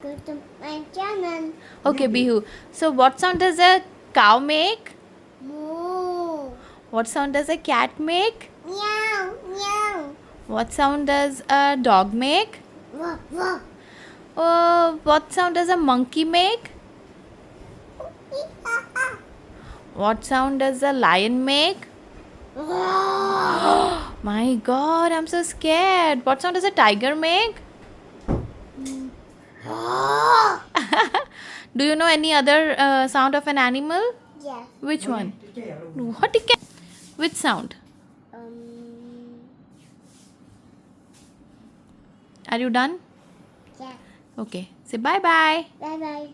Go to my channel. Okay, Bihu. So, what sound does a cow make? Moo. What sound does a cat make? Meow. Meow. What sound does a dog make? Wah, wah. What sound does a monkey make? What sound does a lion make? Wah. My God, I'm so scared. What sound does a tiger make? Wah. Do you know any other sound of an animal? Yes. Which one? What? Which sound? Are you done? Yes. Okay. Say bye bye. Bye bye.